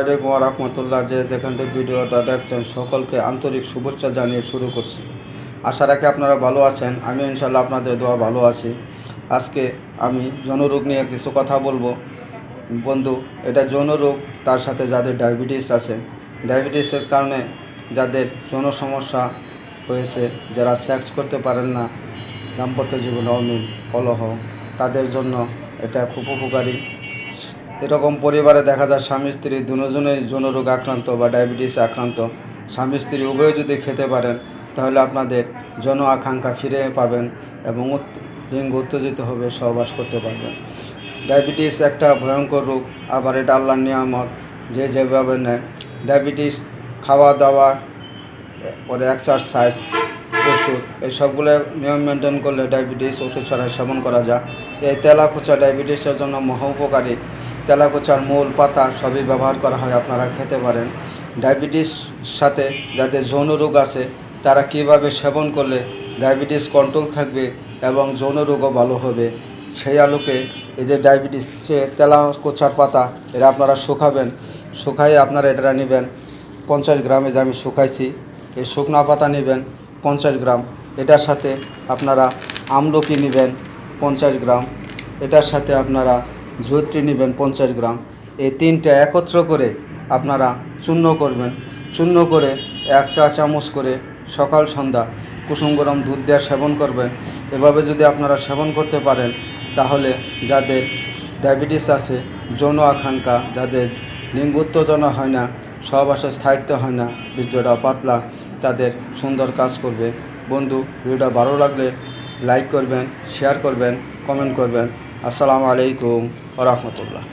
আলাইকুম ওয়া রাহমাতুল্লাহ। যে যেখান থেকে ভিডিওটা দেখছেন সকলকে আন্তরিক শুভেচ্ছা জানিয়ে শুরু করছি। আশা রাখি আপনারা ভালো আছেন। আমি ইনশাল্লাহ আপনাদের দোয়া ভালো আছি। আজকে আমি যৌনরোগ নিয়ে কিছু কথা বলবো। বন্ধু, এটা যৌনরোগ, তার সাথে যাদের ডায়াবেটিস আছে, ডায়াবেটিসের কারণে যাদের যৌন সমস্যা হয়েছে, যারা সেক্স করতে পারেন না, দাম্পত্য জীবনে অমিল কলহ, তাদের জন্য এটা খুব উপকারী। এরকম পরিবারে দেখা যায় স্বামী স্ত্রী দুজনেই যৌনরোগ আক্রান্ত বা ডায়াবেটিসে আক্রান্ত। স্বামী স্ত্রী উভয়ে যদি খেতে পারেন তাহলে আপনাদের যৌন আকাঙ্ক্ষা ফিরে পাবেন এবং লিঙ্গ উত্তেজিত হবে, সহবাস করতে পারবেন। ডায়াবেটিস একটা ভয়ঙ্কর রোগ, আবার এটা আল্লাহর নিয়ামত, যে যেভাবে নেয়। ডায়াবেটিস খাওয়া দাওয়া, পরে এক্সারসাইজ, ওষুধ, এই সবগুলো নিয়ম মেনটেন করলে ডায়াবেটিস ওষুধ ছাড়াই সেবন করা যায়। এই তেলাকুচা ডায়াবেটিসের জন্য মহা উপকারী। তেলাকুচার মূল পাতা সবই ব্যবহার করা হয়, আপনারা খেতে পারেন। ডায়াবেটিস সাথে যাদের যৌন রোগ আছে তারা কিভাবে সেবন করলে ডায়াবেটিস কন্ট্রোল থাকবে এবং যৌন রোগও ভালো হবে, সেই আলোকে এই যে ডায়াবেটিস তেলাকুচার পাতা, এটা আপনারা শুকাবেন। শুকাইয়ে আপনারা এটা নেবেন 50 গ্রামে, যে আমি শুকাইছি। এই শুকনা পাতা নেবেন 50 গ্রাম। এটার সাথে আপনারা আমলকি নেবেন 50 গ্রাম। এটার সাথে আপনারা জয়িত্রী নেবেন 50 গ্রাম। এই তিনটা একত্র করে আপনারা চূর্ণ করবেন। চূর্ণ করে 1 চা চামচ করে সকাল সন্ধ্যা কুসুম গরম দুধ দেওয়া সেবন করবেন। এভাবে যদি আপনারা সেবন করতে পারেন তাহলে যাদের ডায়াবেটিস আছে, যৌন আকাঙ্ক্ষা, যাদের লিঙ্গ উত্তেজনা হয় না, সহবাসের স্থায়িত্ব হয় না, বীর্যটা পাতলা, তাদের সুন্দর কাজ করবে। বন্ধু, ভিডিওটা ভালো লাগলে লাইক করবেন, শেয়ার করবেন, কমেন্ট করবেন। আসসালামু আলাইকুম ওয়া রাহমাতুল্লাহ।